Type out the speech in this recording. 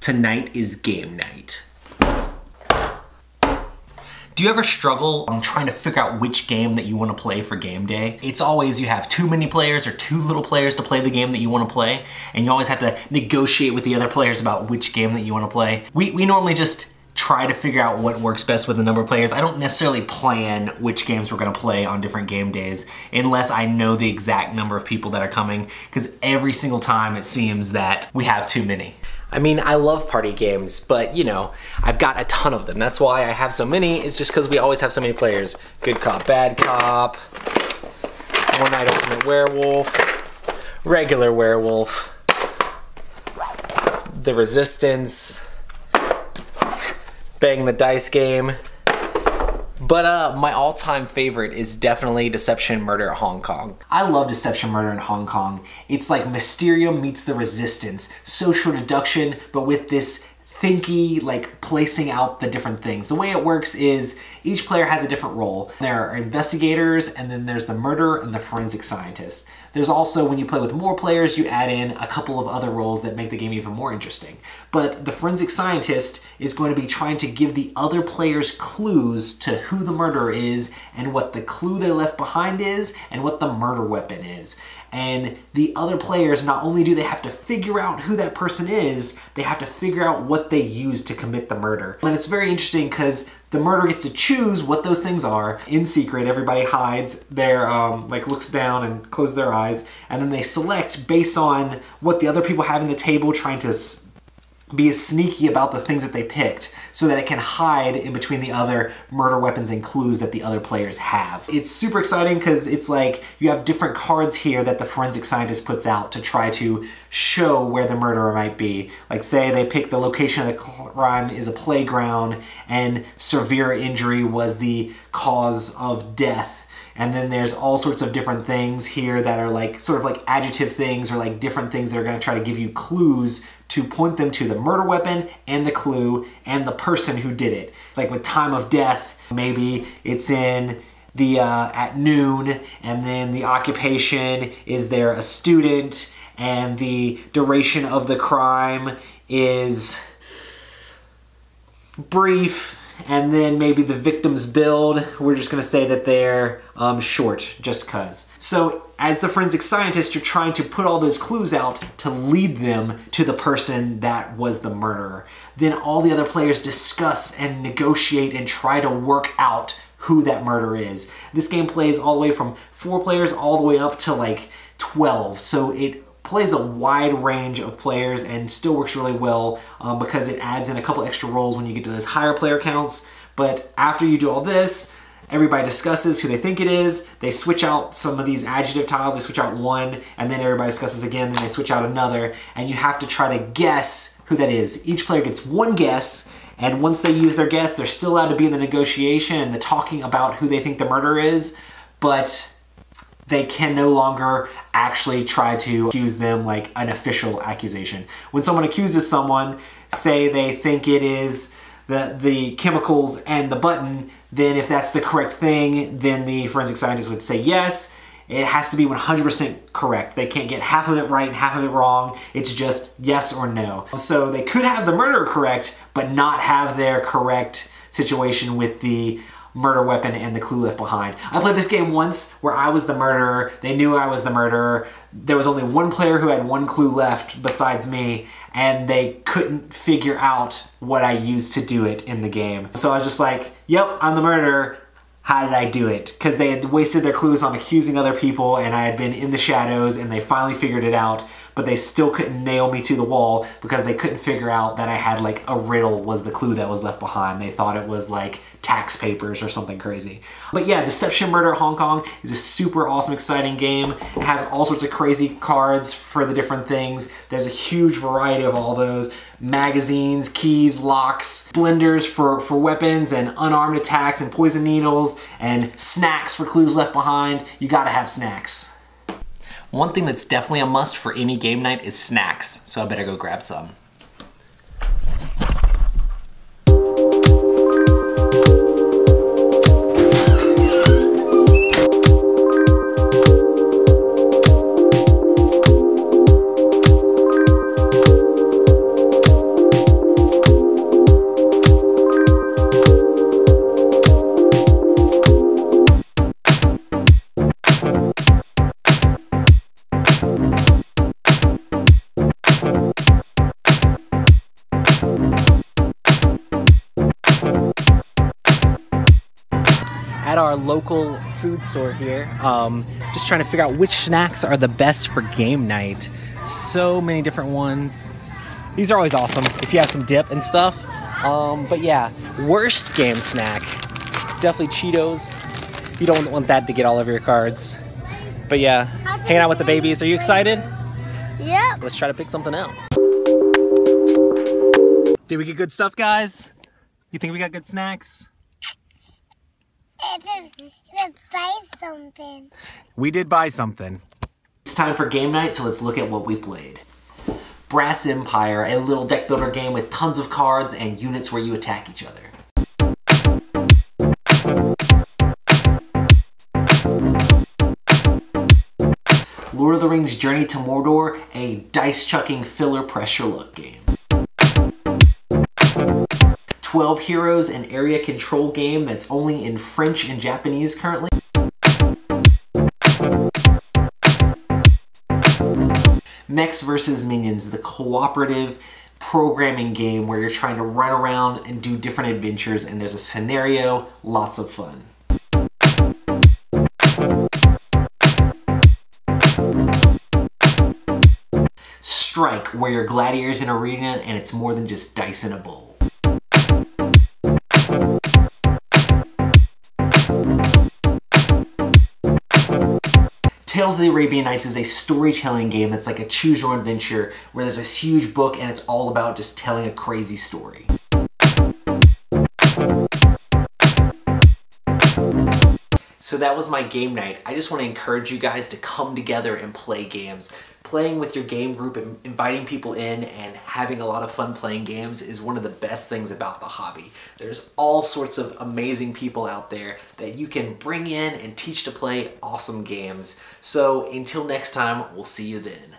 Tonight is game night. Do you ever struggle on trying to figure out which game that you want to play for game day? It's always you have too many players or too little players to play the game that you want to play, and you always have to negotiate with the other players about which game that you want to play. We normally just try to figure out what works best with the number of players. I don't necessarily plan which games we're gonna play on different game days unless I know the exact number of people that are coming, because every single time it seems that we have too many. I mean, I love party games, but you know, I've got a ton of them. That's why I have so many, it's just because we always have so many players. Good cop, bad cop, One Night Ultimate Werewolf, regular werewolf, the Resistance, Bang the Dice game. But my all-time favorite is definitely Deception Murder at Hong Kong. I love Deception Murder in Hong Kong. It's like Mysterium meets the Resistance. Social deduction, but with this thinky, like placing out the different things. The way it works is each player has a different role. There are investigators, and then there's the murderer and the forensic scientist. There's also, when you play with more players, you add in a couple of other roles that make the game even more interesting. But the forensic scientist is going to be trying to give the other players clues to who the murderer is and what the clue they left behind is and what the murder weapon is. And the other players, not only do they have to figure out who that person is, they have to figure out what they used to commit the murder. And it's very interesting because the murderer gets to choose what those things are. In secret, everybody hides their, like looks down and closes their eyes, and then they select based on what the other people have in the table, trying to be as sneaky about the things that they picked so that it can hide in between the other murder weapons and clues that the other players have. It's super exciting because it's like you have different cards here that the forensic scientist puts out to try to show where the murderer might be. Like say they pick the location of the crime is a playground and severe injury was the cause of death. And then there's all sorts of different things here that are like sort of like adjective things or like different things that are going to try to give you clues to point them to the murder weapon and the clue and the person who did it. Like with time of death, maybe it's in the at noon, and then the occupation is they're a student, and the duration of the crime is brief. And then maybe the victim's build, we're just gonna say that they're short, just cuz. So as the forensic scientist, you're trying to put all those clues out to lead them to the person that was the murderer. Then all the other players discuss and negotiate and try to work out who that murderer is. This game plays all the way from 4 players all the way up to like 12. So it plays a wide range of players and still works really well because it adds in a couple extra roles when you get to those higher player counts. But after you do all this, everybody discusses who they think it is. They switch out some of these adjective tiles. They switch out one, and then everybody discusses again, then they switch out another, and you have to try to guess who that is. Each player gets one guess, and once they use their guess, they're still allowed to be in the negotiation and the talking about who they think the murderer is, but they can no longer actually try to accuse them like an official accusation. When someone accuses someone, say they think it is the chemicals and the button, then if that's the correct thing, then the forensic scientist would say yes. It has to be 100% correct. They can't get half of it right and half of it wrong. It's just yes or no. So they could have the murderer correct, but not have their correct situation with the murder weapon and the clue left behind. I played this game once where I was the murderer. They knew I was the murderer. There was only one player who had one clue left besides me, and they couldn't figure out what I used to do it in the game. So I was just like, yep, I'm the murderer. How did I do it? Because they had wasted their clues on accusing other people, and I had been in the shadows, and they finally figured it out, but they still couldn't nail me to the wall because they couldn't figure out that I had like a riddle was the clue that was left behind. They thought it was like tax papers or something crazy. But yeah, Deception Murder Hong Kong is a super awesome, exciting game. It has all sorts of crazy cards for the different things. There's a huge variety of all those. Magazines, keys, locks, blenders for weapons and unarmed attacks and poison needles, and snacks for clues left behind. You gotta have snacks. One thing that's definitely a must for any game night is snacks, so I better go grab some. local food store here. Just trying to figure out which snacks are the best for game night. So many different ones. These are always awesome if you have some dip and stuff. But yeah, worst game snack. Definitely Cheetos. You don't want that to get all over your cards. But yeah, hanging out with the babies. Are you excited? Yep. Let's try to pick something out. Did we get good stuff, guys? You think we got good snacks? It says buy something. We did buy something. It's time for game night, so let's look at what we played. Brass Empire, a little deck builder game with tons of cards and units where you attack each other. Lord of the Rings Journey to Mordor, a dice-chucking filler pressure luck game. 12 Heroes, an area control game that's only in French and Japanese currently. Mechs vs. Minions, the cooperative programming game where you're trying to run around and do different adventures, and there's a scenario, lots of fun. Strike, where you're gladiators in an arena and it's more than just dice in a bowl. Tales of the Arabian Nights is a storytelling game that's like a choose your own adventure where there's this huge book and it's all about just telling a crazy story. So that was my game night. I just want to encourage you guys to come together and play games. Playing with your game group and inviting people in and having a lot of fun playing games is one of the best things about the hobby. There's all sorts of amazing people out there that you can bring in and teach to play awesome games. So until next time, we'll see you then.